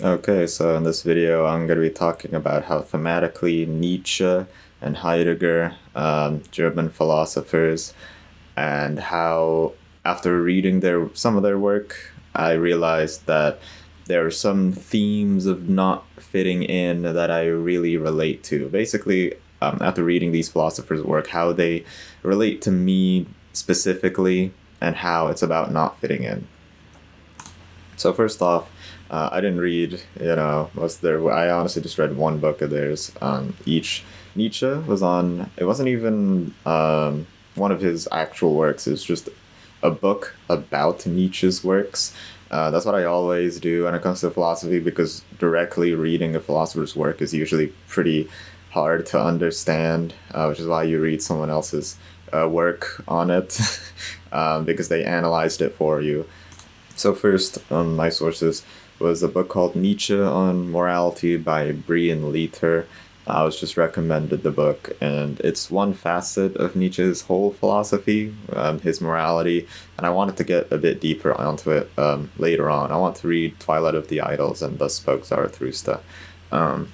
Okay, so in this video, I'm going to be talking about how thematically Nietzsche and Heidegger, German philosophers, and how after reading some of their work, I realized that there are some themes of not fitting in that I really relate to. Basically, after reading these philosophers' work, how they relate to me specifically, and how it's about not fitting in. So first off, I didn't read, most of their. I honestly just read one book of theirs. Each Nietzsche was on. It wasn't even one of his actual works. It's just a book about Nietzsche's works. That's what I always do when it comes to philosophy, because directly reading a philosopher's work is usually pretty hard to understand, which is why you read someone else's work on it, because they analyzed it for you. So first, my sources was a book called Nietzsche on Morality by Brian Leiter. I was just recommended the book, and it's one facet of Nietzsche's whole philosophy, his morality, and I wanted to get a bit deeper onto it later on. I want to read Twilight of the Idols and Thus Spoke Zarathustra. Um,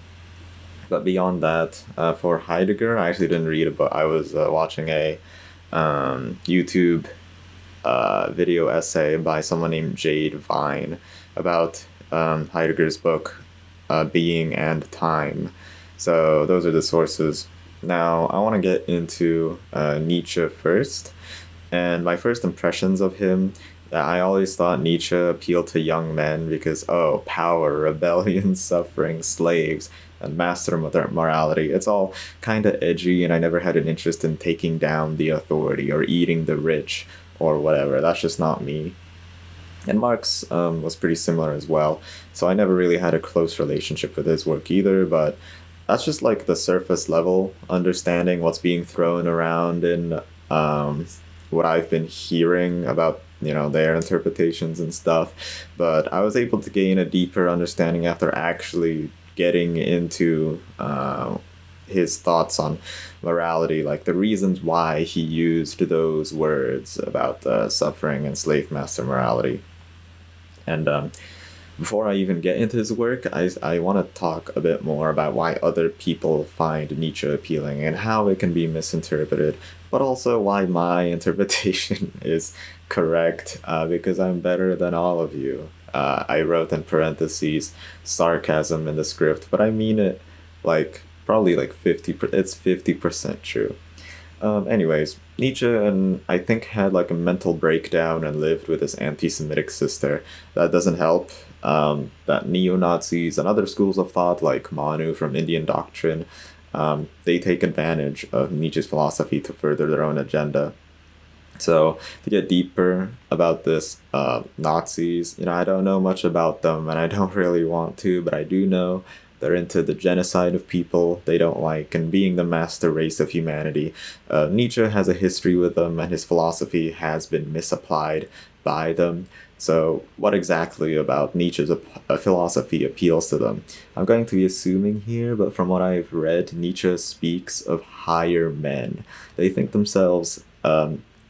but beyond that, for Heidegger, I actually didn't read a book. I was watching a YouTube video essay by someone named Jade Vine about Heidegger's book, Being and Time. So those are the sources. Now, I want to get into Nietzsche first. And my first impressions of him, I always thought Nietzsche appealed to young men because, oh, power, rebellion, suffering, slaves, and master morality. It's all kind of edgy, and I never had an interest in taking down the authority or eating the rich or whatever. That's just not me. And Marx was pretty similar as well, so I never really had a close relationship with his work either, but that's just like the surface level understanding what's being thrown around in what I've been hearing about, their interpretations and stuff. But I was able to gain a deeper understanding after actually getting into his thoughts on morality, like the reasons why he used those words about suffering and slave master morality. And before I even get into his work, I want to talk a bit more about why other people find Nietzsche appealing and how it can be misinterpreted, but also why my interpretation is correct, because I'm better than all of you. I wrote in parentheses sarcasm in the script, but I mean it like probably like 50, it's 50% true. Anyways, Nietzsche, and I think, had like a mental breakdown and lived with his anti-Semitic sister. That doesn't help. That neo-Nazis and other schools of thought, like Manu from Indian doctrine, they take advantage of Nietzsche's philosophy to further their own agenda. So to get deeper about this, Nazis, I don't know much about them, and I don't really want to, but I do know they're into the genocide of people they don't like and being the master race of humanity. Nietzsche has a history with them, and his philosophy has been misapplied by them. So, what exactly about Nietzsche's philosophy appeals to them? I'm going to be assuming here, but from what I've read, Nietzsche speaks of higher men. They think themselves,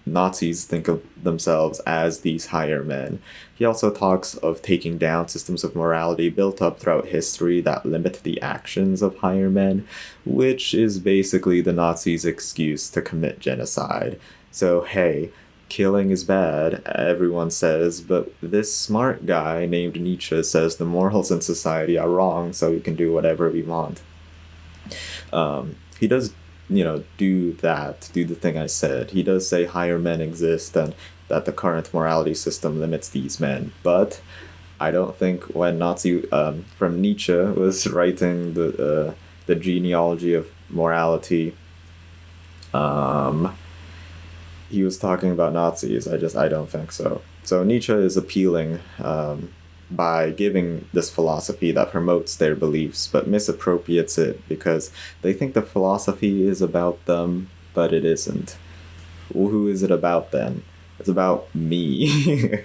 Nazis think of themselves as these higher men. He also talks of taking down systems of morality built up throughout history that limit the actions of higher men, which is basically the Nazis' excuse to commit genocide. So, hey, killing is bad, everyone says, but this smart guy named Nietzsche says the morals in society are wrong, so we can do whatever we want. He does, do the thing I said. He does say higher men exist and that the current morality system limits these men, but I don't think when Nazi from Nietzsche was writing the genealogy of morality, he was talking about Nazis. I don't think so. So Nietzsche is appealing by giving this philosophy that promotes their beliefs but misappropriates it because they think the philosophy is about them, but it isn't. Well, who is it about then? It's about me.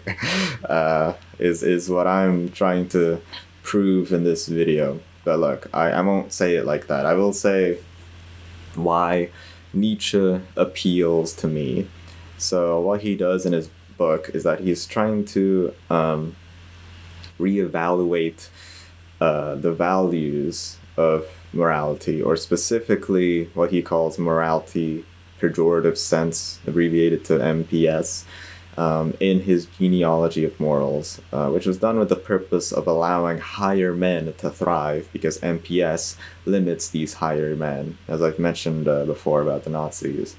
Is what I'm trying to prove in this video. But look, I won't say it like that. I will say why Nietzsche appeals to me. So what he does in his book is that he's trying to reevaluate the values of morality, or specifically what he calls morality pejorative sense, abbreviated to MPS, in his genealogy of morals, which was done with the purpose of allowing higher men to thrive, because MPS limits these higher men, as I've mentioned before about the Nazis.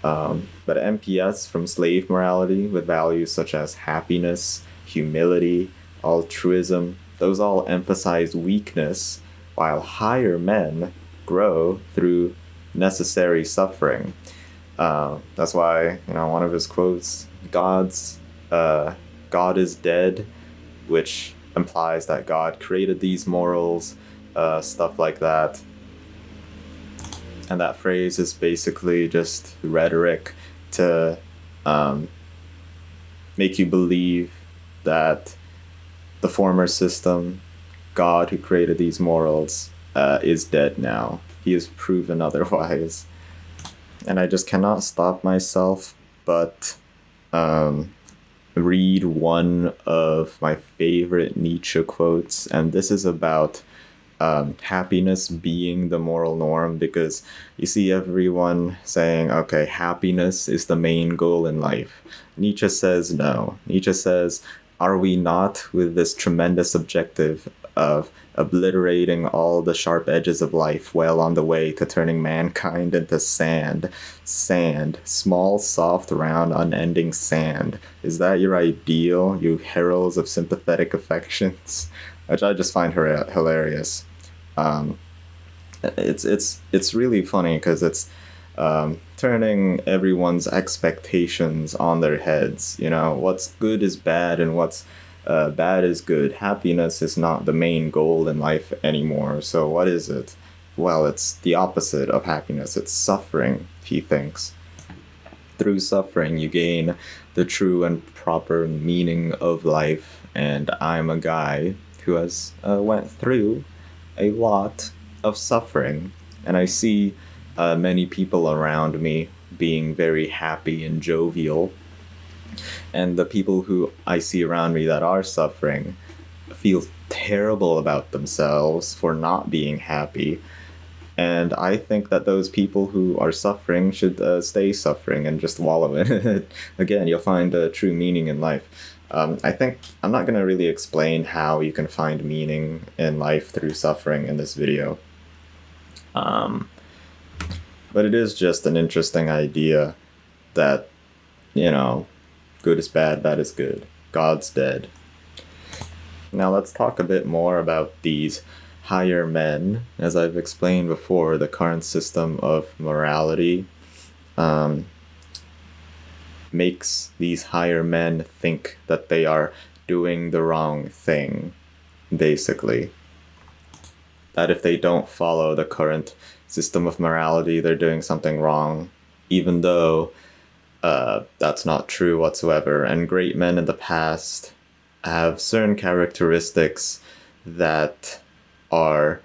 But MPS from slave morality, with values such as happiness, humility, altruism, those all emphasize weakness, while higher men grow through necessary suffering. That's why, one of his quotes, God is dead, which implies that God created these morals, stuff like that. And that phrase is basically just rhetoric to make you believe that the former system, God who created these morals, is dead now. He has proven otherwise. And I just cannot stop myself but read one of my favorite Nietzsche quotes, and this is about happiness being the moral norm, because you see everyone saying, okay, happiness is the main goal in life. Nietzsche says no. Nietzsche says, are we not, with this tremendous objective of obliterating all the sharp edges of life, well on the way to turning mankind into sand? Sand. Small, soft, round, unending sand. Is that your ideal, you heralds of sympathetic affections? Which I just find hilarious. It's really funny because it's turning everyone's expectations on their heads. What's good is bad, and what's bad is good. Happiness is not the main goal in life anymore. So what is it? Well, it's the opposite of happiness. It's suffering, he thinks. Through suffering, you gain the true and proper meaning of life. And I'm a guy who has went through a lot of suffering. And I see many people around me being very happy and jovial. And the people who I see around me that are suffering feel terrible about themselves for not being happy. And I think that those people who are suffering should stay suffering and just wallow in it. Again, you'll find a true meaning in life. I think I'm not going to really explain how you can find meaning in life through suffering in this video. But it is just an interesting idea that, good is bad, bad is good. God's dead. Now let's talk a bit more about these higher men. As I've explained before, the current system of morality makes these higher men think that they are doing the wrong thing, basically. That if they don't follow the current system of morality, they're doing something wrong, even though that's not true whatsoever. And great men in the past have certain characteristics that are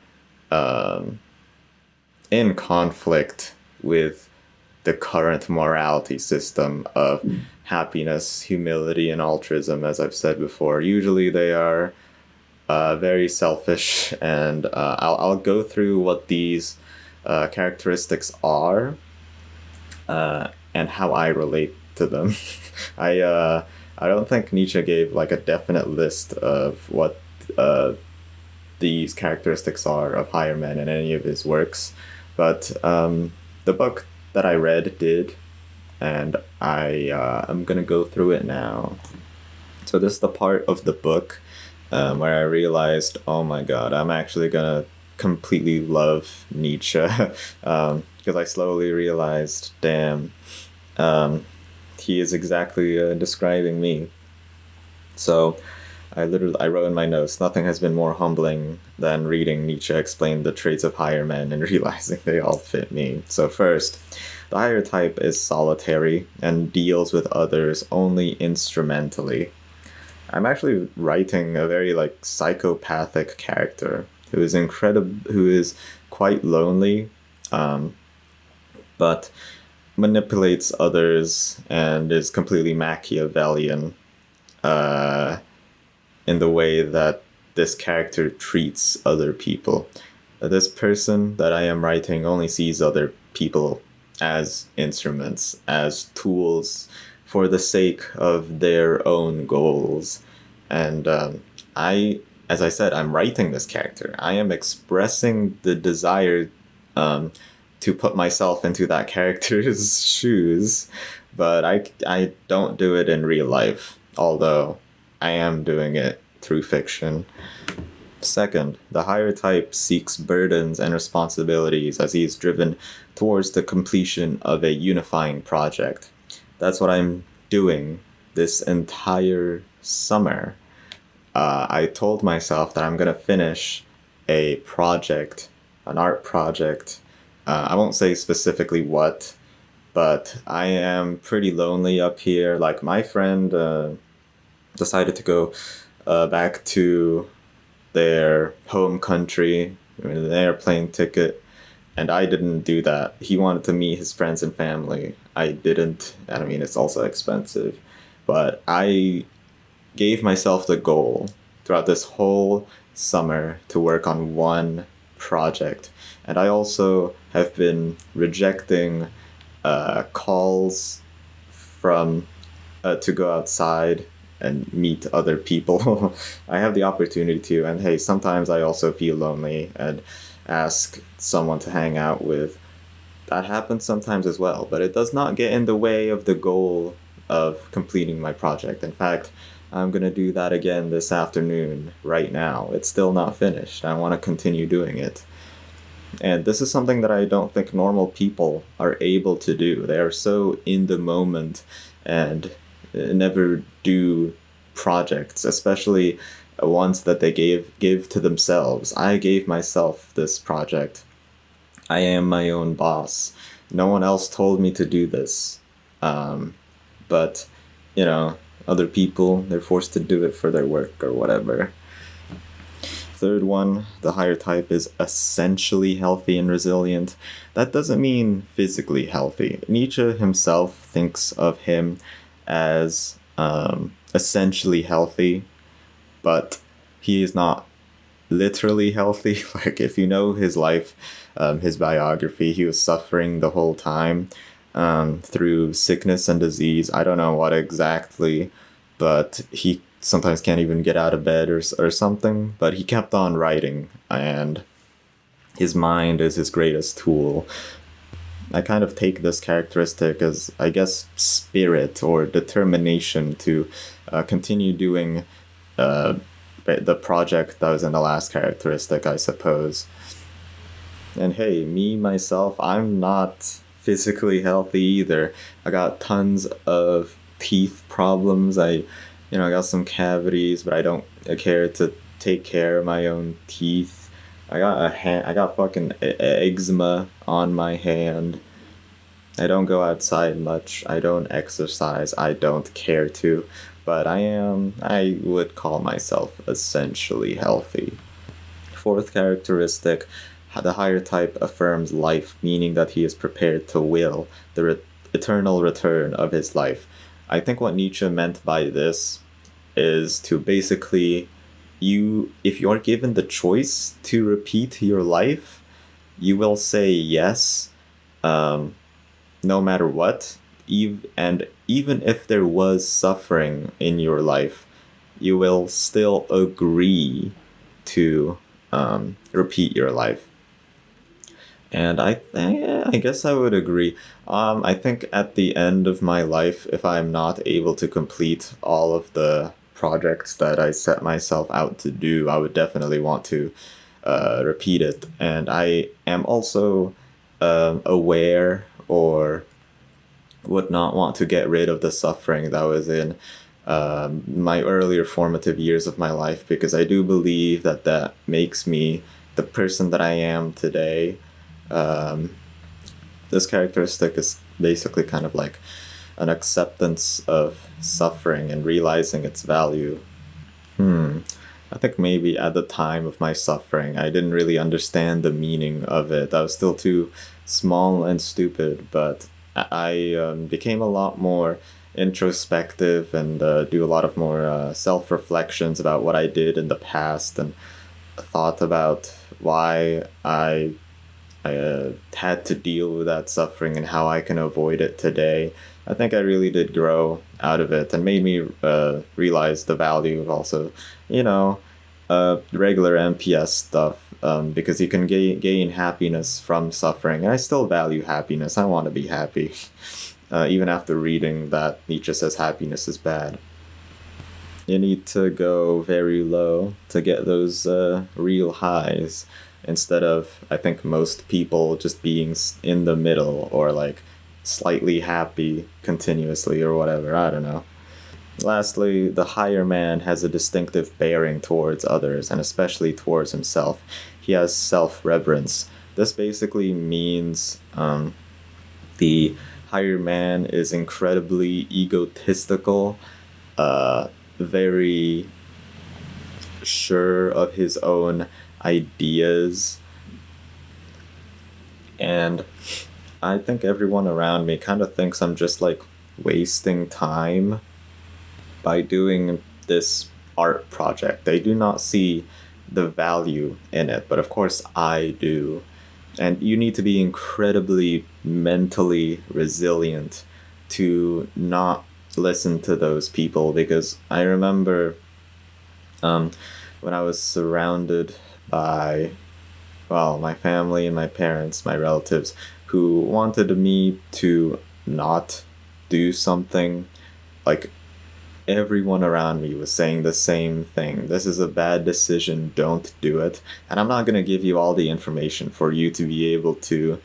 in conflict with the current morality system of happiness, humility, and altruism, as I've said before. Usually they are very selfish, and I'll go through what these characteristics are and how I relate to them. I don't think Nietzsche gave like a definite list of what these characteristics are of higher men in any of his works, but the book that I read did, and I'm gonna go through it now. So this is the part of the book where I realized, oh my god, I'm actually gonna completely love Nietzsche, because I slowly realized, damn, he is exactly describing me. So I wrote in my notes, nothing has been more humbling than reading Nietzsche explain the traits of higher men and realizing they all fit me. So first, the higher type is solitary and deals with others only instrumentally. I'm actually writing a very psychopathic character who is quite lonely, but manipulates others and is completely Machiavellian in the way that this character treats other people. This person that I am writing only sees other people as instruments, as tools for the sake of their own goals. And as I said, I'm writing this character. I am expressing the desire um, to put myself into that character's shoes, but I don't do it in real life, although I am doing it through fiction. Second, the higher type seeks burdens and responsibilities as he is driven towards the completion of a unifying project. That's what I'm doing this entire summer. I told myself that I'm gonna finish a project, an art project. I won't say specifically what, but I am pretty lonely up here. Like, my friend decided to go back to their home country with an airplane ticket, and I didn't do that. He wanted to meet his friends and family. I didn't. I mean, it's also expensive, but I gave myself the goal throughout this whole summer to work on one project. And I also have been rejecting calls from to go outside and meet other people. I have the opportunity to, and hey, sometimes I also feel lonely and ask someone to hang out with. That happens sometimes as well, but it does not get in the way of the goal of completing my project. In fact, I'm gonna do that again this afternoon, right now. It's still not finished. I want to continue doing it. And this is something that I don't think normal people are able to do. They are so in the moment and never do projects, especially ones that they give to themselves. I gave myself this project. I am my own boss. No one else told me to do this. But, you know, other people, they're forced to do it for their work or whatever. Third one, the higher type is essentially healthy and resilient. That doesn't mean physically healthy. Nietzsche himself thinks of him as essentially healthy, but he is not literally healthy. Like, if you know his life, his biography, he was suffering the whole time through sickness and disease. I don't know what exactly, but he sometimes can't even get out of bed or something, but he kept on writing, and his mind is his greatest tool. I kind of take this characteristic as, I guess, spirit or determination to continue doing the project that was in the last characteristic, I suppose. And hey, me, myself, I'm not physically healthy either. I got tons of teeth problems. I got some cavities, but I don't care to take care of my own teeth. I got fucking eczema on my hand. I don't go outside much. I don't exercise. I don't care to. But I would call myself essentially healthy. Fourth characteristic, the higher type affirms life, meaning that he is prepared to will the eternal return of his life. I think what Nietzsche meant by this is to basically, if you're given the choice to repeat your life, you will say yes, no matter what. And even if there was suffering in your life, you will still agree to repeat your life. And I guess I would agree. I think at the end of my life, if I'm not able to complete all of the projects that I set myself out to do, I would definitely want to repeat it. And I am also aware, or would not want to get rid of the suffering that was in my earlier formative years of my life, because I do believe that makes me the person that I am today. This characteristic is basically kind of like an acceptance of suffering and realizing its value. I think maybe at the time of my suffering, I didn't really understand the meaning of it. I was still too small and stupid, but I became a lot more introspective and do a lot of more self-reflections about what I did in the past and thought about why I had to deal with that suffering and how I can avoid it today. I think I really did grow out of it and made me realize the value of also, you know, regular MPS stuff because you can gain happiness from suffering. And I still value happiness. I want to be happy. Even after reading that Nietzsche says happiness is bad. You need to go very low to get those real highs instead of, I think, most people just being in the middle or like slightly happy continuously or whatever. I don't know. Lastly, the higher man has a distinctive bearing towards others and especially towards himself. He has self reverence. This basically means the higher man is incredibly egotistical, very sure of his own ideas, and I think everyone around me kind of thinks I'm just like wasting time by doing this art project. They do not see the value in it, but of course I do. And you need to be incredibly mentally resilient to not listen to those people, because I remember when I was surrounded by, well, my family and my parents, my relatives, who wanted me to not do something. Like, everyone around me was saying the same thing. This is a bad decision, don't do it. And I'm not going to give you all the information for you to be able to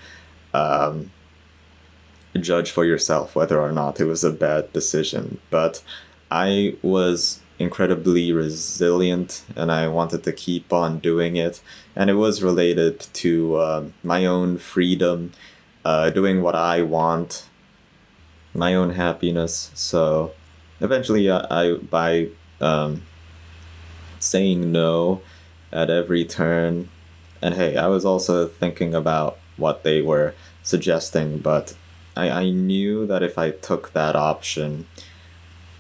judge for yourself whether or not it was a bad decision. But I was incredibly resilient and I wanted to keep on doing it. And it was related to my own freedom, doing what I want, my own happiness. So eventually, I by saying no at every turn, and hey, I was also thinking about what they were suggesting, but I knew that if I took that option,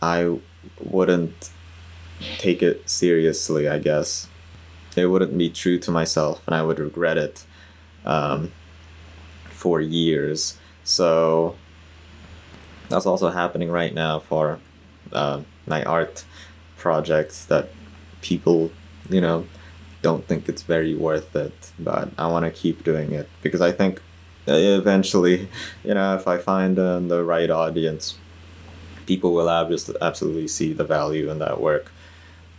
I wouldn't take it seriously, I guess. It wouldn't be true to myself, and I would regret it for years. So that's also happening right now for my art projects that people, don't think it's very worth it. But I want to keep doing it because I think eventually, if I find the right audience, people will absolutely see the value in that work.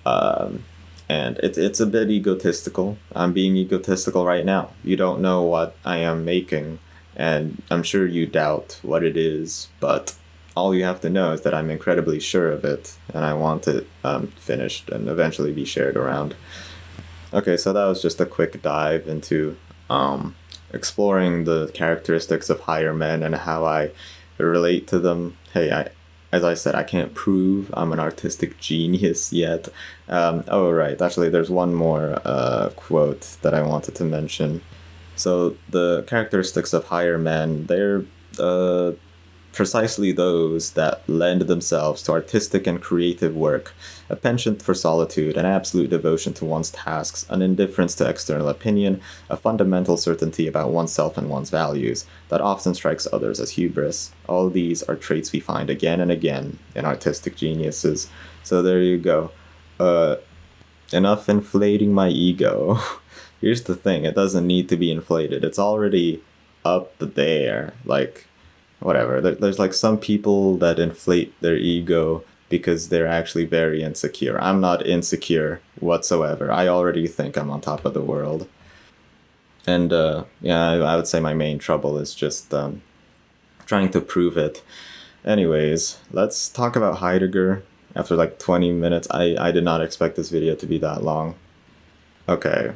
And it's a bit egotistical. I'm being egotistical right now. You don't know what I am making, and I'm sure you doubt what it is, but all you have to know is that I'm incredibly sure of it, and I want it finished and eventually be shared around. Okay, so that was just a quick dive into exploring the characteristics of higher men and how I relate to them. Hey, as I said, I can't prove I'm an artistic genius yet. Oh, right. Actually, there's one more quote that I wanted to mention. So the characteristics of higher men, they're precisely those that lend themselves to artistic and creative work, a penchant for solitude, an absolute devotion to one's tasks, an indifference to external opinion, a fundamental certainty about oneself and one's values that often strikes others as hubris. All these are traits we find again and again in artistic geniuses. So there you go. Enough inflating my ego. Here's the thing, it doesn't need to be inflated. It's already up there. Like, whatever. There's like some people that inflate their ego because they're actually very insecure. I'm not insecure whatsoever. I already think I'm on top of the world. And yeah, I would say my main trouble is just trying to prove it. Anyways, let's talk about Heidegger. After like 20 minutes, I did not expect this video to be that long. Okay,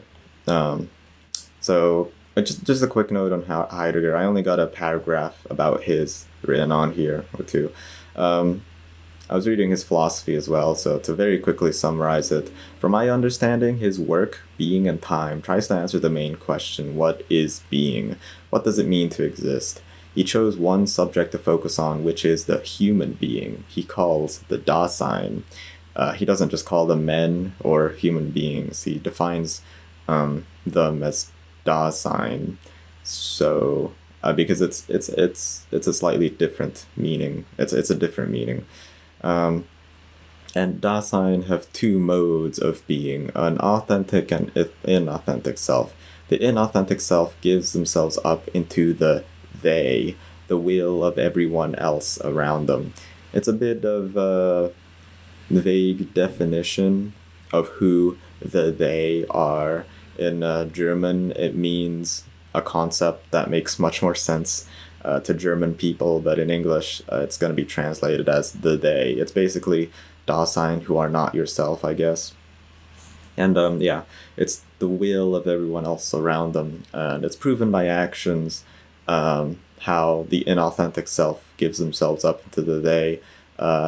so just a quick note on Heidegger. I only got a paragraph about his written on here, or two. I was reading his philosophy as well, so to very quickly summarize it, from my understanding, his work, Being and Time, tries to answer the main question, what is being? What does it mean to exist? he chose one subject to focus on, which is the human being. He calls the Dasein. He doesn't just call them men or human beings. He defines them as Dasein. So because it's a slightly different meaning. It's a different meaning. And Dasein have two modes of being, an authentic and inauthentic self. The inauthentic self gives themselves up into the they, the will of everyone else around them. It's a bit of a vague definition of who the they are. In German, it means a concept that makes much more sense to German people, but in English, it's going to be translated as the they. It's basically Dasein who are not yourself, I guess. And yeah, it's the will of everyone else around them, and it's proven by actions how the inauthentic self gives themselves up to the they,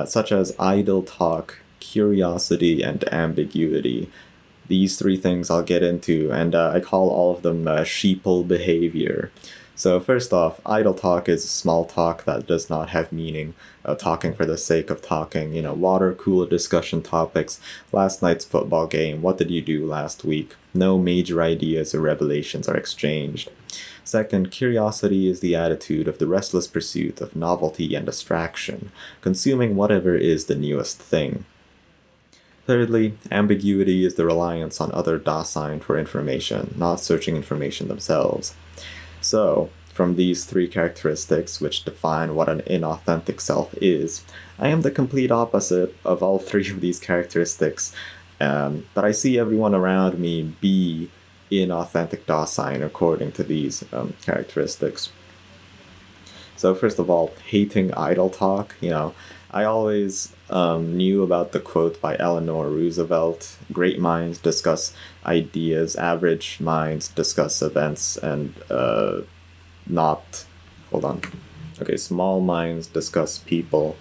such as idle talk, curiosity, and ambiguity. These three things I'll get into, and I call all of them sheeple behavior. So first off, idle talk is small talk that does not have meaning, talking for the sake of talking, water cooler discussion topics, last night's football game, what did you do last week? No major ideas or revelations are exchanged. Second, curiosity is the attitude of the restless pursuit of novelty and distraction, consuming whatever is the newest thing. Thirdly, ambiguity is the reliance on other Dasein for information, not searching information themselves. So, from these three characteristics, which define what an inauthentic self is, I am the complete opposite of all three of these characteristics, but I see everyone around me be inauthentic Dasein according to these characteristics. So first of all, hating idle talk, I always knew about the quote by Eleanor Roosevelt, great minds discuss ideas, average minds discuss events, and small minds discuss people.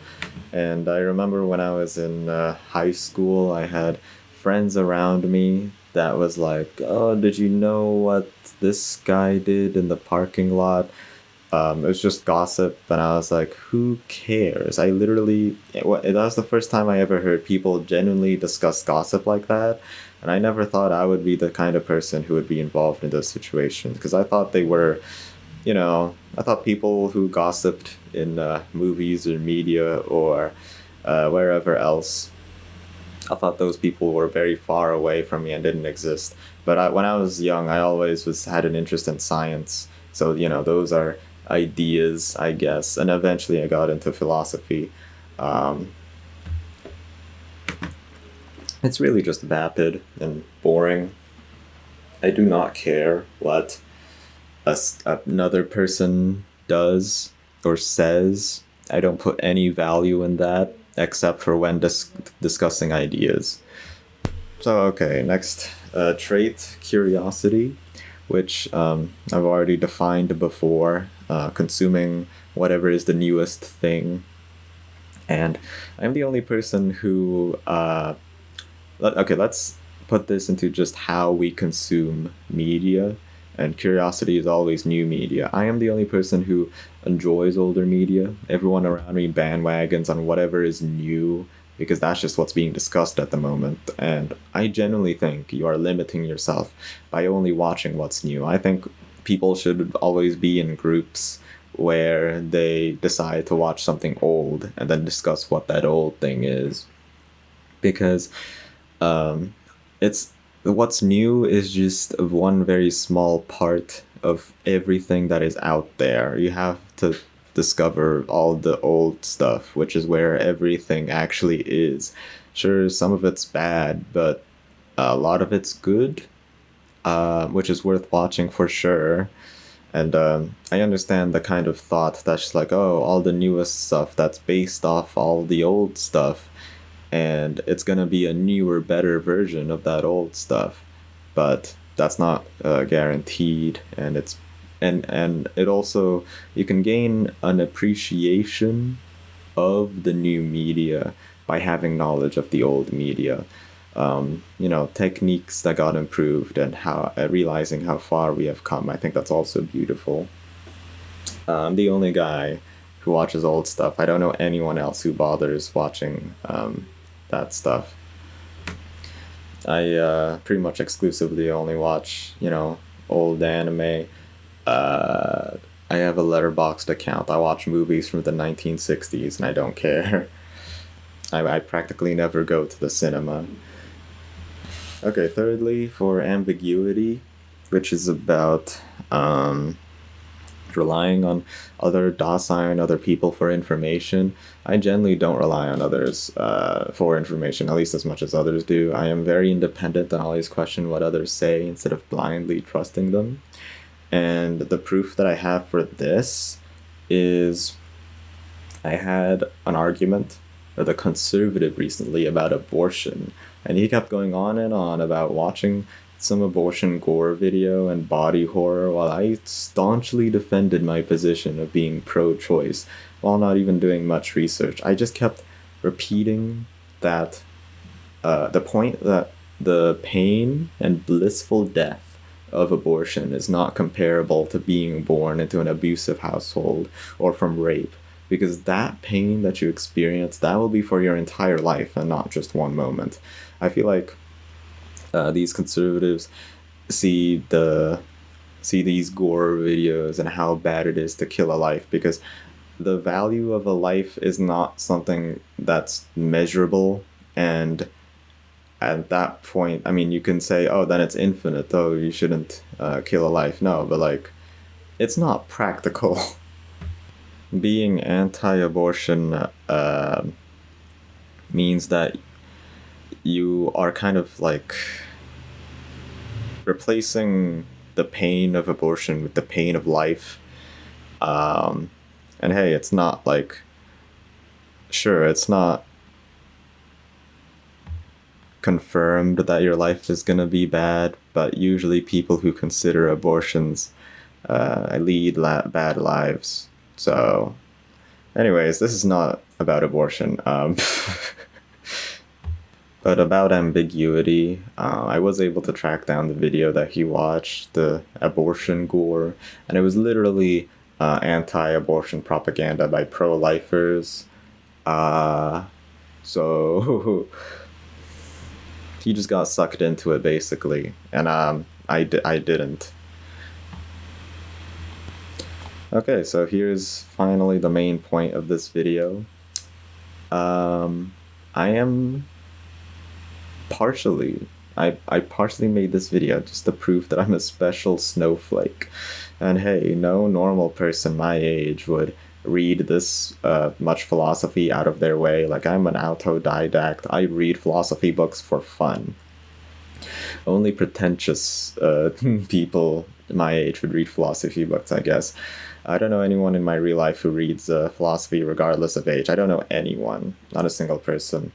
And I remember when I was in high school, I had friends around me that was like, oh, did you know what this guy did in the parking lot? It was just gossip, and I was like, who cares? That was the first time I ever heard people genuinely discuss gossip like that, and I never thought I would be the kind of person who would be involved in those situations, because I thought they were, I thought people who gossiped in movies or media or wherever else, I thought those people were very far away from me and didn't exist. But when I was young, I always had an interest in science, so, those are ideas, I guess, and eventually I got into philosophy. It's really just vapid and boring. I do not care what another person does or says. I don't put any value in that except for when discussing ideas. So okay, next trait, curiosity, which I've already defined before, consuming whatever is the newest thing. And I'm the only person who... let's put this into just how we consume media. And curiosity is always new media. I am the only person who enjoys older media. Everyone around me bandwagons on whatever is new, because that's just what's being discussed at the moment. And I genuinely think you are limiting yourself by only watching what's new. I think people should always be in groups where they decide to watch something old and then discuss what that old thing is. Because what's new is just one very small part of everything that is out there. You have to discover all the old stuff, which is where everything actually is. Sure, some of it's bad, but a lot of it's good, which is worth watching for sure. And I understand the kind of thought that's just like, oh, all the newest stuff that's based off all the old stuff, and it's gonna be a newer, better version of that old stuff. But that's not guaranteed, and it also, you can gain an appreciation of the new media by having knowledge of the old media. Techniques that got improved and how realizing how far we have come. I think that's also beautiful. I'm the only guy who watches old stuff. I don't know anyone else who bothers watching that stuff. I pretty much exclusively only watch, old anime. Uh, I have a letterboxed account. I watch movies from the 1960s and I don't care. I practically never go to the cinema. Okay, thirdly, for ambiguity, which is about relying on other people for information. I generally don't rely on others for information, at least as much as others do. I am very independent and always question what others say instead of blindly trusting them. And the proof that I have for this is I had an argument with a conservative recently about abortion, and he kept going on and on about watching some abortion gore video and body horror while I staunchly defended my position of being pro choice while not even doing much research. I just kept repeating that the point that the pain and blissful death of abortion is not comparable to being born into an abusive household or from rape, because that pain that you experience, that will be for your entire life and not just one moment. I feel like these conservatives see these gore videos and how bad it is to kill a life, because the value of a life is not something that's measurable. And at that point, I mean, you can say, oh, then it's infinite, oh, you shouldn't kill a life. No, but like, it's not practical. Being anti-abortion means that you are kind of like replacing the pain of abortion with the pain of life. And hey, it's not like, sure, it's not confirmed that your life is gonna be bad, but usually people who consider abortions lead bad lives. So, anyways, this is not about abortion. But about ambiguity, I was able to track down the video that he watched, the abortion gore, and it was literally anti-abortion propaganda by pro-lifers. So he just got sucked into it basically, and I didn't. Okay, so here's finally the main point of this video. I am I partially made this video just to prove that I'm a special snowflake. And hey, no normal person my age would read this much philosophy out of their way. Like, I'm an autodidact. I read philosophy books for fun. Only pretentious people my age would read philosophy books, I guess. I don't know anyone in my real life who reads philosophy regardless of age. I don't know anyone, not a single person.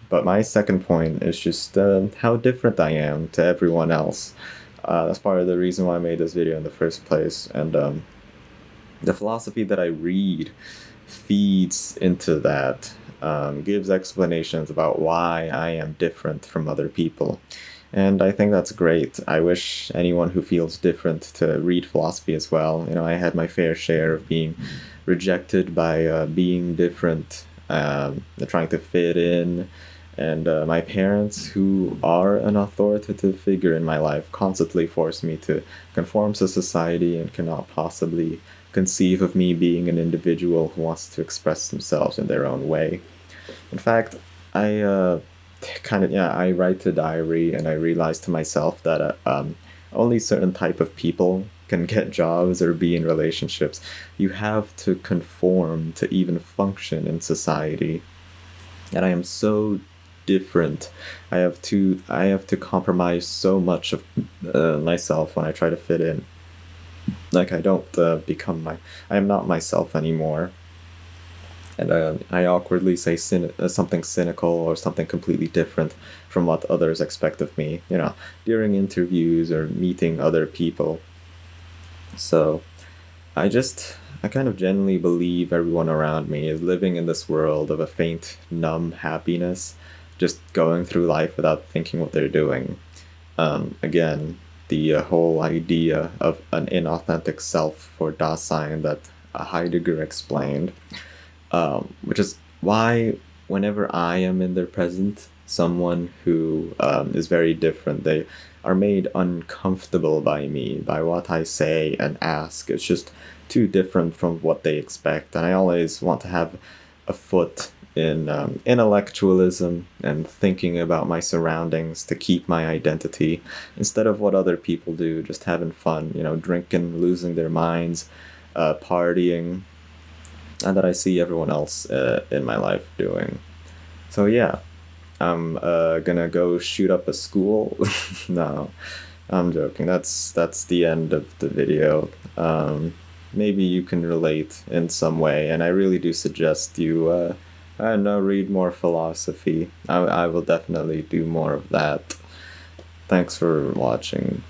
But my second point is just how different I am to everyone else. That's part of the reason why I made this video in the first place. And the philosophy that I read feeds into that, gives explanations about why I am different from other people. And I think that's great. I wish anyone who feels different to read philosophy as well. I had my fair share of being rejected by being different, trying to fit in. And my parents, who are an authoritative figure in my life, constantly force me to conform to society and cannot possibly conceive of me being an individual who wants to express themselves in their own way. In fact, I I write a diary, and I realized to myself that only certain type of people can get jobs or be in relationships. You have to conform to even function in society. And I am so different. I have to compromise so much of myself when I try to fit in. Like, I don't I am not myself anymore. And I awkwardly say something cynical or something completely different from what others expect of me, during interviews or meeting other people. So I kind of genuinely believe everyone around me is living in this world of a faint, numb happiness, just going through life without thinking what they're doing. Again, the whole idea of an inauthentic self for Dasein that Heidegger explained, which is why whenever I am in their present, someone who is very different, they are made uncomfortable by me, by what I say and ask. It's just too different from what they expect, and I always want to have a foot in intellectualism and thinking about my surroundings to keep my identity instead of what other people do, just having fun, drinking, losing their minds, partying, and that I see everyone else in my life doing. So yeah, I'm gonna go shoot up a school. No, I'm joking. That's the end of the video. Maybe you can relate in some way, and I really do suggest you, I don't know, read more philosophy. I will definitely do more of that. Thanks for watching.